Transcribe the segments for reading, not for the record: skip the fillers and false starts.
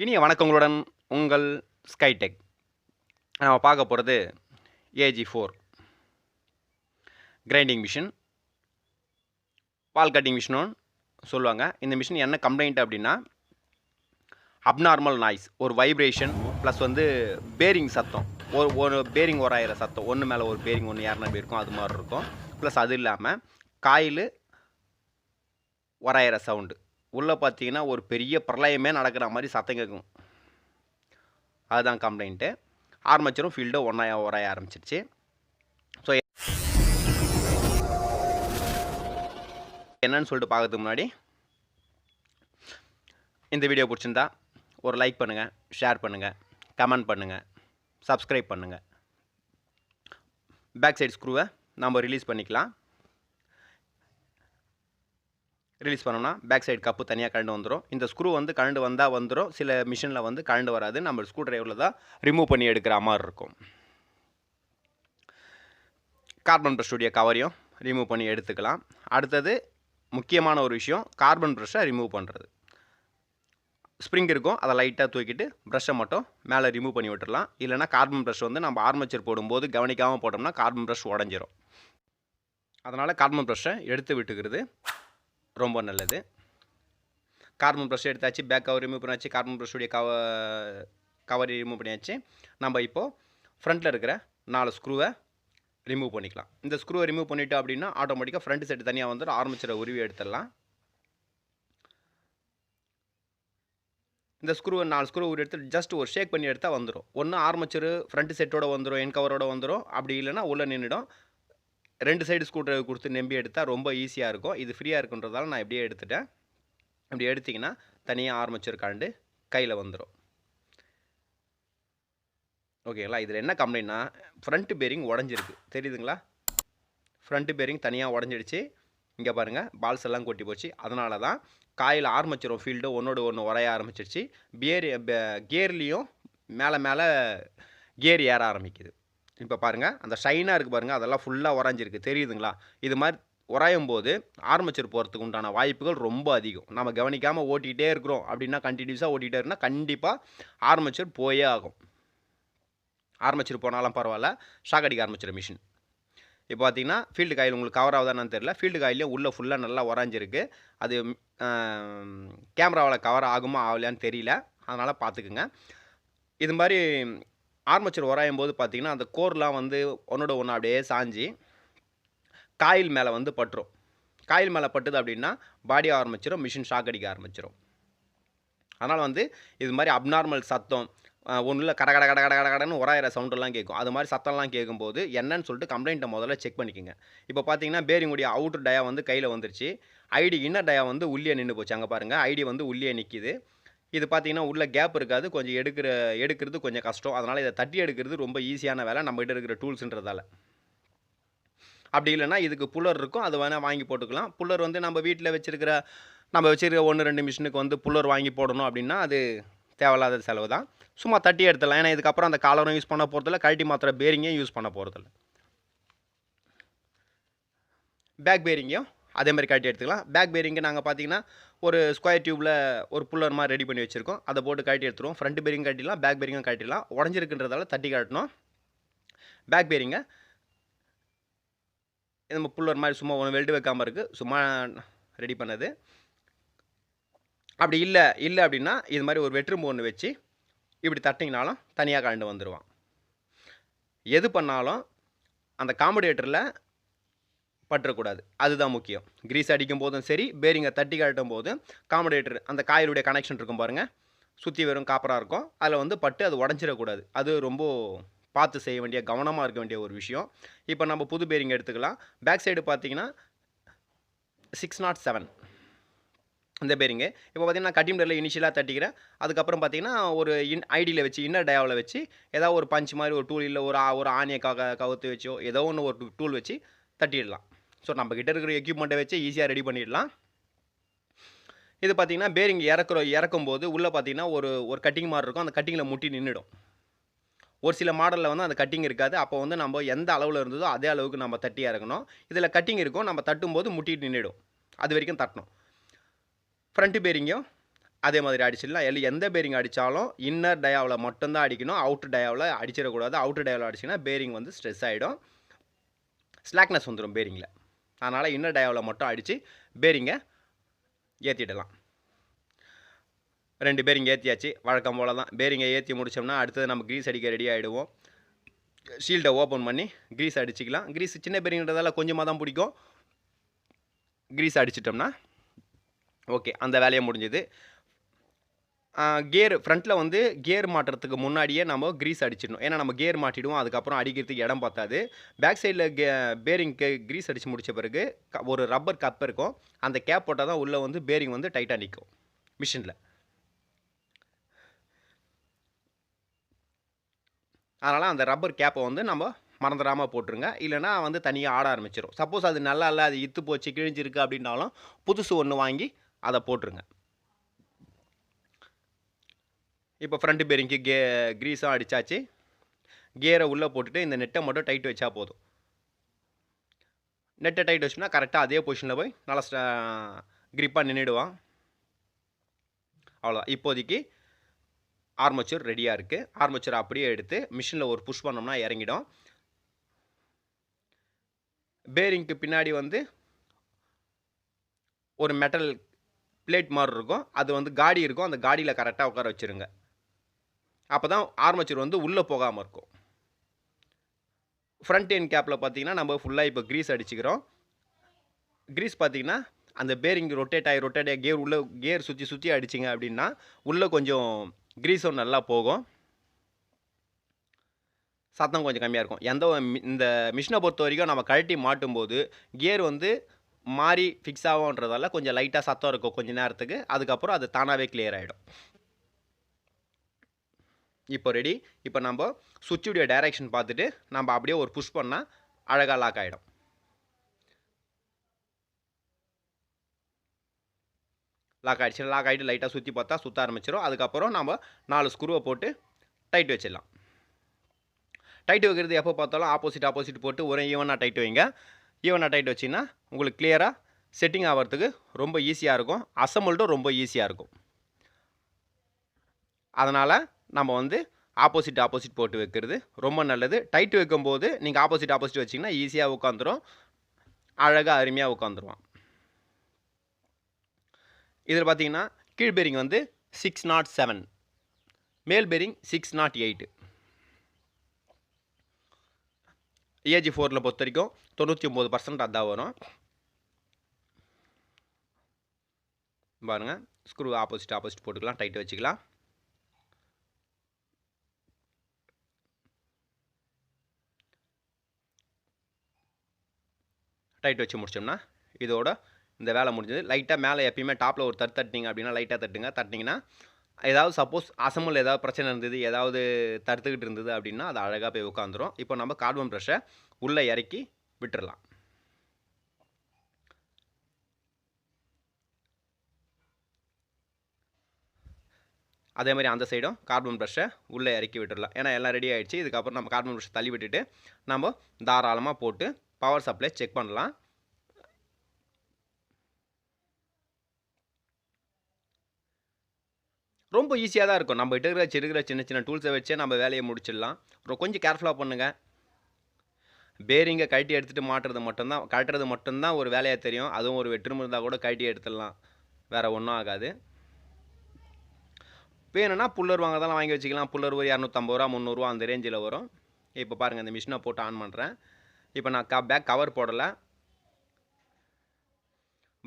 இனிய வணக்கங்களுடன் உங்கள் ஸ்கைடெக். நம்ம பார்க்க போகிறது AG4 கிரைண்டிங் மிஷின், பால் கட்டிங் மிஷினும் சொல்லுவாங்க. இந்த மிஷின் என்ன கம்ப்ளைண்ட் அப்படின்னா, அப்நார்மல் நாய்ஸ், ஒரு வைப்ரேஷன் ப்ளஸ் பேரிங் சத்தம், ஒரு பேரிங் உராயிற சத்தம், ஒன்று மேலே ஒரு பேரிங் ஒன்று ஏறின போய் இருக்கும், அது மாதிரி இருக்கும். ப்ளஸ் அது இல்லாமல் காயில் உராயிற சவுண்டு, உள்ளே பார்த்தீங்கன்னா ஒரு பெரிய பிரளயமே நடக்கிற மாதிரி சத்தம் கேட்கும். அதுதான் கம்ப்ளைண்ட்டு. ஆர்மேச்சரும் ஃபீல்டும் ஒன்றா உராய ஆரம்பிச்சிருச்சு. ஸோ என்னன்னு சொல்லிட்டு பார்க்கறதுக்கு முன்னாடி, இந்த வீடியோ பிடிச்சிருந்தா ஒரு லைக் பண்ணுங்கள், ஷேர் பண்ணுங்கள், கமெண்ட் பண்ணுங்கள், சப்ஸ்கிரைப் பண்ணுங்கள். பேக் சைடு ஸ்க்ரூவை நம்ம ரிலீஸ் பண்ணிக்கலாம். ரிலீஸ் பண்ணோம்னா பேக் சைடு கப்பு தனியாக கழண்டு வந்துடும். இந்த ஸ்க்ரூ கழண்டு வந்தால் வந்துடும், சில மிஷினில் கழண்டு வராது. நம்ம ஸ்க்ரூ டிரைவரில் தான் ரிமூவ் பண்ணி எடுக்கிற மாதிரி இருக்கும். கார்பன் ப்ரஷ்ஷுடைய கவரையும் ரிமூவ் பண்ணி எடுத்துக்கலாம். அடுத்தது முக்கியமான ஒரு விஷயம், கார்பன் ப்ரஷ்ஷை ரிமூவ் பண்ணுறது. ஸ்ப்ரிங் இருக்கும், அதை லைட்டாக தூக்கிட்டு ப்ரஷ்ஷை மட்டும் மேலே ரிமூவ் பண்ணி விட்டுடலாம். இல்லைனா கார்பன் ப்ரஷ் நம்ம ஆர்மேச்சர் போடும்போது கவனிக்காமல் போட்டோம்னா கார்பன் ப்ரஷ் உடஞ்சிரும். அதனால் கார்பன் ப்ரஷ்ஷை எடுத்து விட்டுக்கிறது ரொம்ப நல்லது. கார்பன் ப்ரஷ் எடுத்தாச்சு, பேக் கவர் ரிமூவ் பண்ணியாச்சு, கார்பன் ப்ரஷ்ஷுடைய கவர் ரிமூவ் பண்ணியாச்சு. நம்ம இப்போது ஃப்ரண்ட்டில் இருக்கிற 4 ஸ்க்ரூவை ரிமூவ் பண்ணிக்கலாம். இந்த ஸ்க்ரூவை ரிமூவ் பண்ணிட்டோம் அப்படின்னா ஆட்டோமேட்டிக்காக ஃப்ரண்ட் செட் தனியாக வந்துடும். ஆர்மேச்சரை உருவி எடுத்துடலாம். இந்த ஸ்க்ரூவை 4 ஸ்க்ரூ உருவி எடுத்து ஜஸ்ட் ஒரு ஷேக் பண்ணி எடுத்தால் வந்துடும். ஒன்று ஆர்மேச்சரு ஃப்ரண்ட் செட்டோட வந்துடும், என் கவரோட வந்துடும். அப்படி இல்லைனா உள்ளே நின்றுடும். 2 சைடு ஸ்க்ரூ டிரைவர் கொடுத்து நம்பி எடுத்தால் ரொம்ப ஈஸியாக இருக்கும். இது ஃப்ரீயாக இருக்குன்றதால நான் இப்படியே எடுத்துட்டேன். இப்படி எடுத்திங்கன்னா தனியாக ஆர்மேச்சர் கழண்டு கையில் வந்துடும். ஓகேங்களா? இதில் என்ன கம்ப்ளைண்ட்னா, ஃப்ரண்ட் பேரிங் உடஞ்சிருக்கு, தெரியுதுங்களா? ஃப்ரண்ட் பேரிங் தனியாக உடஞ்சிடுச்சு. இங்கே பாருங்கள், பால்ஸ் எல்லாம் கொட்டி போச்சு. அதனால தான் காயில் ஆர்மேச்சரும் ஃபீல்டும் ஒன்றோடு ஒன்று உரைய ஆரம்பிச்சிருச்சு. கியர்லேயும் மேலே கியர் ஏற ஆரம்பிக்குது. இப்போ பாருங்கள், அந்த ஷைனாக இருக்குது பாருங்கள், அதெல்லாம் ஃபுல்லாக உறைஞ்சிருக்கு, தெரியுதுங்களா? இது மாதிரி உராயும் போது ஆர்மேச்சர் போகிறதுக்கு உண்டான வாய்ப்புகள் ரொம்ப அதிகம். நம்ம கவனிக்காமல் ஓட்டிகிட்டே இருக்கிறோம் அப்படின்னா, கண்டினியூஸாக ஓட்டிகிட்டே இருந்தால் கண்டிப்பாக ஆர்மேச்சர் போயே ஆகும். ஆர்மேச்சர் போனாலும் பரவாயில்ல, ஷாக் அடிக்க ஆரம்பிச்சிடும் மிஷின். இப்போ பார்த்தீங்கன்னா ஃபீல்டு காயில் உங்களுக்கு கவர் ஆகுதான்னு தெரியல, ஃபீல்டு காயிலையும் உள்ளே ஃபுல்லாக நல்லா உறைஞ்சிருக்கு. அது கேமராவில் கவர் ஆகுமா ஆகலையான்னு தெரியல, அதனால் பார்த்துக்குங்க. இது மாதிரி ஆர்மேச்சர் உராயும் போது பார்த்தீங்கன்னா அந்த கோர்லாம் ஒன்றோட ஒன்று அப்படியே சாஞ்சி காயில் மேலே பட்டுரும். காயில் மேலே பட்டுது அப்படின்னா பாடி ஆரம்பிச்சிடும், மிஷின் ஷாக் அடிக்க ஆரம்பிச்சிடும். அதனால் இது மாதிரி அப்நார்மல் சத்தம், ஒன்றில் கட கட கட கட கட கடன்னு உராயிற சவுண்டெல்லாம் கேட்கும். அது மாதிரி சத்தம்லாம் கேட்கும்போது என்னன்னு சொல்லிட்டு கம்ப்ளைண்ட்டை முதல்ல செக் பண்ணிக்கோங்க. இப்போ பார்த்தீங்கன்னா பேரிங்குடைய அவுட்டர் டயா கையில் வந்துருச்சு. ஐடி இன்னர் டயா உள்ளே நின்று போச்சு. அங்கே பாருங்கள், ஐடி உள்ளே நிற்கிது. இது பார்த்தீங்கன்னா உள்ள கேப் இருக்காது, கொஞ்சம் எடுக்கிறது கொஞ்சம் கஷ்டம். அதனால் இதை தட்டி எடுக்கிறது ரொம்ப ஈஸியான வேலை நம்மகிட்ட இருக்கிற டூல்ஸுன்றதால. அப்படி இல்லைனா இதுக்கு புல்லர் இருக்கும், அது வேணால் வாங்கி போட்டுக்கலாம். புல்லர் நம்ம வீட்டில் வச்சுருக்கிற 1-2 மிஷினுக்கு புல்லர் வாங்கி போடணும் அப்படின்னா அது தேவையில்லாத செலவு தான். சும்மா தட்டி எடுத்துடலாம். ஏன்னா இதுக்கப்புறம் அந்த காலரும் யூஸ் பண்ண போகிறதில்ல, கழட்டி மாத்திர பேரிங்கையும் யூஸ் பண்ண போகிறதில்ல. பேக் பேரிங்கையும் அதே மாதிரி கழட்டி எடுத்துக்கலாம். பேக் பேரிங்கை நாங்கள் பார்த்தீங்கன்னா ஒரு ஸ்கொயர் டியூப்பில் ஒரு புல்லர் மாதிரி ரெடி பண்ணி வச்சுருக்கோம், அதை போட்டு கழட்டி எடுத்துருவோம். ஃப்ரண்ட் பேரிங் கட்டிடலாம், பேக் பேரிங்கும் கட்டிடலாம். உடஞ்சிருக்குன்றதால தட்டி காட்டணும். பேக் பேரிங்கை நம்ம புல்லர் மாதிரி சும்மா ஒன்று வெல்டு வைக்காமல் இருக்குது, சும்மா ரெடி பண்ணது. அப்படி இல்லை அப்படின்னா இது மாதிரி ஒரு வெற்றும்பு ஒன்று வச்சு இப்படி தட்டிங்கனாலும் தனியாக கழண்டு வந்துடுவான். எது பண்ணாலும் அந்த காம்படேட்டரில் பற்றக்கூடாது, அதுதான் முக்கியம். கிரீஸ் அடிக்கும் போதும் சரி, பேரிங்கை தட்டி காட்டும் போதும் காம்படேட்டர் அந்த காயிலுடைய கனெக்ஷன் இருக்கும் பாருங்கள், சுற்றி வெறும் காப்பராக இருக்கும், அதில் பட்டு அது உடஞ்சிடக்கூடாது. அது ரொம்ப பார்த்து செய்ய வேண்டிய, கவனமாக இருக்க வேண்டிய ஒரு விஷயம். இப்போ நம்ம புது பேரிங் எடுத்துக்கலாம். பேக் சைடு பார்த்தீங்கன்னா 607 இந்த பேரிங்கு. இப்போ பார்த்தீங்கன்னா கட்டிங் பிளேடில் இனிஷியலாக தட்டிக்கிறேன். அதுக்கப்புறம் பார்த்தீங்கன்னா ஒரு ஐடியில் வச்சு இன்னர் டயாவில் வச்சு ஏதாவது ஒரு பஞ்ச் மாதிரி ஒரு டூல், இல்லை ஒரு ஆணியை கவுத்து வச்சோ ஏதோ ஒன்று ஒரு டூல் வச்சு தட்டிடலாம். ஸோ நம்மக்கிட்ட இருக்கிற எக்யூப்மெண்ட்டை வச்சு ஈஸியாக ரெடி பண்ணிடலாம். இது பார்த்தீங்கன்னா பேரிங் இறக்கும்போது உள்ளே பார்த்தீங்கன்னா ஒரு கட்டிங் மாதிரி இருக்கும், அந்த கட்டிங்கில் முட்டி நின்றுடும். ஒரு சில மாடலில் அந்த கட்டிங் இருக்காது. அப்போ நம்ம எந்த அளவில் இருந்ததோ அதே அளவுக்கு நம்ம தட்டி இறக்கணும். இதில் கட்டிங் இருக்கும், நம்ம தட்டும்போது முட்டிட்டு நின்றுடும், அது வரைக்கும் தட்டணும். ஃப்ரண்ட் பேரிங்கும் அதே மாதிரி அடிச்சிடலாம். எந்த பேரிங் அடித்தாலும் இன்னர் டயாவில் மட்டும்தான் அடிக்கணும். அவுட்டர் டயாவில் அடிச்சிடக்கூடாது. அவுட்டர் டயாவில் அடிச்சிங்கன்னா பேரிங் வந்து ஸ்ட்ரெஸ் ஆகிடும், ஸ்லாக்னஸ் வந்துடும் பேரிங்கில். அதனால் இன்னர் டயாவில் மட்டும் அடித்து பேரிங்கை ஏற்றிடலாம். 2 பேரிங் ஏற்றியாச்சு. வழக்கம் போல் தான் பேரிங்கை ஏற்றி முடித்தோம்னா அடுத்தது நம்ம க்ரீஸ் அடிக்க ரெடி ஆகிடுவோம். ஷீல்டை ஓப்பன் பண்ணி க்ரீஸ் அடிச்சிக்கலாம். க்ரீஸ் சின்ன பேரிங்கிறதால கொஞ்சமாக தான் பிடிக்கும். க்ரீஸ் அடிச்சிட்டோம்னா ஓகே, அந்த வேலையை முடிஞ்சுது. கியர் ஃப்ரண்ட்டில் வந்து கியர் மாட்டுறதுக்கு முன்னாடியே நம்ம க்ரீஸ் அடிச்சிடணும். ஏன்னா நம்ம கியர் மாட்டிடுவோம், அதுக்கப்புறம் அடிக்கிறதுக்கு இடம் பார்த்தாது. பேக் சைடில் பேரிங்க்கு க்ரீஸ் அடித்து முடித்த பிறகு ஒரு ரப்பர் கப் இருக்கும். அந்த கேப் போட்டால் தான் உள்ளே வந்து பேரிங் வந்து டைட்டாக நிற்கும் மிஷினில். அதனால் அந்த ரப்பர் கேப்பை வந்து நம்ம மறந்துடாமல் போட்டுருங்க. இல்லைனா வந்து தனியாக ஆட ஆரம்பிச்சிடும். சப்போஸ் அது நல்லா இல்லை, அது இத்து போச்சு, கிழிஞ்சிருக்கு அப்படின்னாலும் புதுசு ஒன்று வாங்கி அதை போட்டுருங்க. இப்போ ஃப்ரண்ட் பேரிங்க்கு க்ரீஸும் அடித்தாச்சு. கியரை உள்ளே போட்டுட்டு இந்த நெட்டை மட்டும் டைட் வச்சா போதும். நெட்டை டைட் வச்சோம்னா கரெக்டாக அதே பொசிஷனில் போய் நல்லா க்ரிப்பாக நின்றுடுவான். அவ்வளோதான். இப்போதைக்கு ஆர்மச்சூர் ரெடியாக இருக்குது. ஆர்மச்சூர் அப்படியே எடுத்து மிஷினில் ஒரு புஷ் பண்ணோம்னா இறங்கிடும். பேரிங்க்கு பின்னாடி வந்து ஒரு மெட்டல் பிளேட் மாதிரி இருக்கும். அது வந்து காடி இருக்கும். அந்த காடியில் கரெக்டாக உட்கார வச்சுருங்க. அப்போ தான் ஆர்மச்சூர் வந்து உள்ளே போகாமல் இருக்கும். ஃப்ரண்ட் எண்ட் கேப்பில் பார்த்தீங்கன்னா நம்ம ஃபுல்லாக இப்போ க்ரீஸ் அடிச்சுக்கிறோம். க்ரீஸ் பார்த்தீங்கன்னா அந்த பேரிங் ரொட்டேட் ஆகி கியர் சுற்றி அடிச்சிங்க அப்படின்னா உள்ளே கொஞ்சம் க்ரீஸும் நல்லா போகும், சத்தம் கொஞ்சம் கம்மியாக இருக்கும். இந்த மிஷினை பொறுத்த வரைக்கும் நம்ம கழட்டி மாட்டும்போது கியர் வந்து மாறி ஃபிக்ஸ் ஆகும்ன்றதால கொஞ்சம் லைட்டாக சத்தம் இருக்கும் கொஞ்சம் நேரத்துக்கு. அதுக்கப்புறம் அது தானாகவே கிளியர் ஆகிடும். இப்போ ரெடி. இப்போ நம்ம சுவிட்சுடைய டைரக்ஷன் பார்த்துட்டு நம்ம அப்படியே ஒரு புஷ் பண்ணால் அழகாக லாக் ஆகிடும். லாக் ஆகிட்டு லைட்டாக சுற்றி பார்த்தா சுற்ற ஆரம்பிச்சிடும். அதுக்கப்புறம் நம்ம 4 ஸ்க்ரூவை போட்டு டைட் வச்சிடலாம். டைட் வைக்கிறது எப்போ பார்த்தாலும் ஆப்போசிட் போட்டு ஒரே ஈவனாக டைட் வைங்க. ஈவனாக டைட் வச்சிங்கன்னா உங்களுக்கு கிளியராக செட்டிங் ஆகிறதுக்கு ரொம்ப ஈஸியாக இருக்கும். அசம்பிள்டும் ரொம்ப ஈஸியாக இருக்கும். அதனால் நம்ம வந்து ஆப்போசிட் போட்டு வைக்கிறது ரொம்ப நல்லது. டைட் வைக்கும்போது நீங்கள் ஆப்போசிட் வச்சிங்கன்னா ஈஸியாக உட்காந்துரும், அழகாக அருமையாக உட்காந்துருவான். இதில் பார்த்தீங்கன்னா கீழ் பேரிங் வந்து 607, மேல் பேரிங் 608. AG4 பொறுத்த வரைக்கும் 99% அதான் வரும். பாருங்கள், ஸ்க்ரூ ஆப்போசிட் போட்டுக்கலாம், டைட் வச்சுக்கலாம். டைட் வச்சு முடிச்சோம்னா இதோட இந்த வேலை முடிஞ்சது. லைட்டாக மேலே எப்பயுமே டாப்பில் ஒரு தட்டிங்க அப்படின்னா லைட்டாக தட்டிங்கன்னா ஏதாவது சப்போஸ் அசம்பிள் ஏதாவது பிரச்சனை இருந்தது, ஏதாவது தடுத்துக்கிட்டு இருந்தது அப்படின்னா அது அழகாக போய் உட்காந்துரும். இப்போ நம்ம கார்பன் ப்ரஷை உள்ளே இறக்கி விட்டுடலாம். அதே மாதிரி அந்த சைடும் கார்பன் ப்ரஷை உள்ளே இறக்கி விட்டுடலாம். ஏன்னா எல்லாம் ரெடி ஆகிடுச்சு. இதுக்கப்புறம் நம்ம கார்பன் ப்ரஷை தள்ளி விட்டுட்டு நம்ம தாராளமாக போட்டு பவர் சப்ளை செக் பண்ணலாம். ரொம்ப ஈஸியாக தான் இருக்கும். நம்ம இருக்கிற சின்ன டூல்ஸை வச்சே நம்ம வேலையை முடிச்சிடலாம். கொஞ்சம் கேர்ஃபுல்லாக பண்ணுங்கள். பேரிங்கை கழட்டி எடுத்துகிட்டு கழட்டுறது மட்டும்தான் ஒரு வேலையாக தெரியும். அதுவும் ஒரு வெற்று இருந்தால் கூட கழட்டி எடுத்துடலாம், வேறு ஒன்றும் ஆகாது. வேணும்னா புல்லர் வாங்குறதெல்லாம் வாங்கி வச்சுக்கலாம். புல்லர் ஒரு 250 ரூபா 300 ரூபா அந்த ரேஞ்சில் வரும். இப்போ பாருங்கள், இந்த மிஷினை போட்டு ஆன் பண்ணுறேன். இப்போ நான் பேக் கவர் போடலை.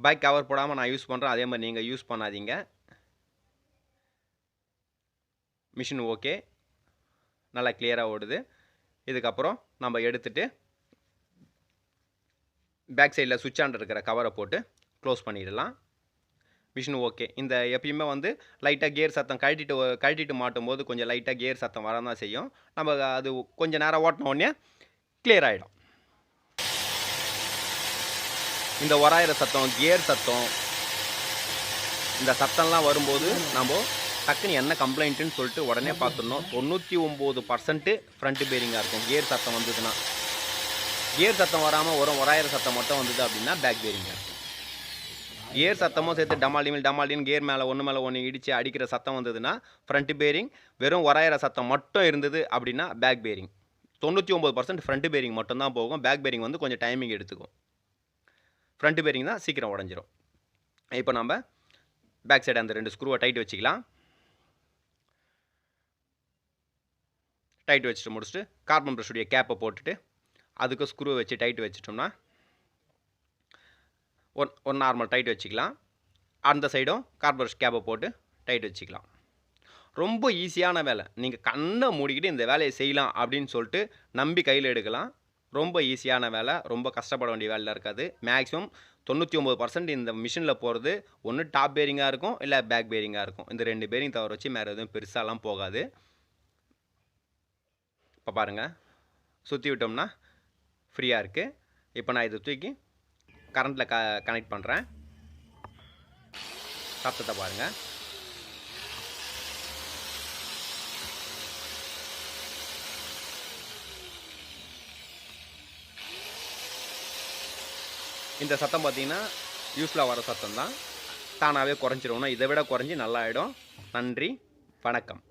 பேக் கவர் போடாமல் நான் யூஸ் பண்ணுறேன். அதே மாதிரி நீங்கள் யூஸ் பண்ணாதீங்க. மிஷின் ஓகே, நல்லா கிளியராக ஓடுது. இதுக்கப்புறம் நம்ம எடுத்துகிட்டு பேக் சைடில் சுவிட்ச் ஆன் இருக்கிற கவரை போட்டு க்ளோஸ் பண்ணிடலாம். Machine okay. இந்த எப்பயுமே வந்து லைட்டாக கியர் சத்தம் கழட்டிட்டு மாட்டும்போது கொஞ்சம் லைட்டாக கியர் சத்தம் வர தான் செய்யும். நம்ம அது கொஞ்சம் நேரம் ஓட்டின உடனே கிளியர் ஆகிடும். இந்த உராயிற சத்தம், கியர் சத்தம், இந்த சத்தம்லாம் வரும்போது நம்ம டக்குன்னு என்ன கம்ப்ளைண்ட்டுன்னு சொல்லிட்டு உடனே பார்த்துடணும். 99% ஃப்ரண்ட் பேரிங்காக இருக்கும். கியர் சத்தம் வந்ததுன்னா, கியர் சத்தம் வராமல் உராயிற சத்தம் மட்டும் வந்தது அப்படின்னா பேக் பேரிங்காக இருக்கும். கியர் சத்தமும் சேர்த்து டமால்டின்னு கியர் மேலே ஒன்று இடித்து அடிக்கிற சத்தம் வந்ததுன்னா ஃப்ரண்ட் பேரிங், வெறும் உராயிற சத்தம் மட்டும் இருந்தது அப்படின்னா பேக் பேரிங். 99% ஃப்ரண்ட் பேரிங் மட்டும்தான் போகும். பேக் பேரிங் வந்து கொஞ்சம் டைமிங் எடுத்துக்கும். ஃப்ரண்ட் பேரிங் தான் சீக்கிரம் உடஞ்சிரும். இப்போ நம்ம பேக் சைடு அந்த 2 ஸ்க்ரூவை டைட் வச்சுக்கலாம். டைட் வச்சுட்டு முடிச்சுட்டு கார்பன் ப்ரஷுடைய கேப்பை போட்டுட்டு அதுக்கு ஸ்க்ரூவை வச்சு டைட் வச்சிட்டோம்னா ஒரு நார்மல் டைட் வச்சுக்கலாம். அந்த சைடும் கார்பன் ப்ரஷ் கேப்பை போட்டு டைட் வச்சுக்கலாம். ரொம்ப ஈஸியான வேலை. நீங்கள் கண்ணை மூடிக்கிட்டு இந்த வேலையை செய்யலாம் அப்படின்னு சொல்லிட்டு நம்பி கையில் எடுக்கலாம். ரொம்ப ஈஸியான வேலை. ரொம்ப கஷ்டப்பட வேண்டிய வேலை இருக்காது. மேக்ஸிமம் 99% இந்த மிஷினில் போகிறது ஒன்று டாப் பேரிங்காக இருக்கும், இல்லை பேக் பேரிங்காக இருக்கும். இந்த 2 பேரிங் தவிர வச்சு வேறு எதுவும் பெருசாலாம் போகாது. இப்போ பாருங்கள், சுற்றி விட்டோம்னா ஃப்ரீயாக இருக்குது. இப்போ நான் இதை தூக்கி கரண்ட்டில் கனெக்ட் பண்ணுறேன். சத்தத்தை பாருங்கள். இந்த சத்தம் பார்த்தீங்கன்னா யூஸ்ஃபுல்லாக வர சத்தம் தான். தானாகவே குறைஞ்சிரும். இதை விட குறைஞ்சி நல்லா ஆகிடும். நன்றி, வணக்கம்.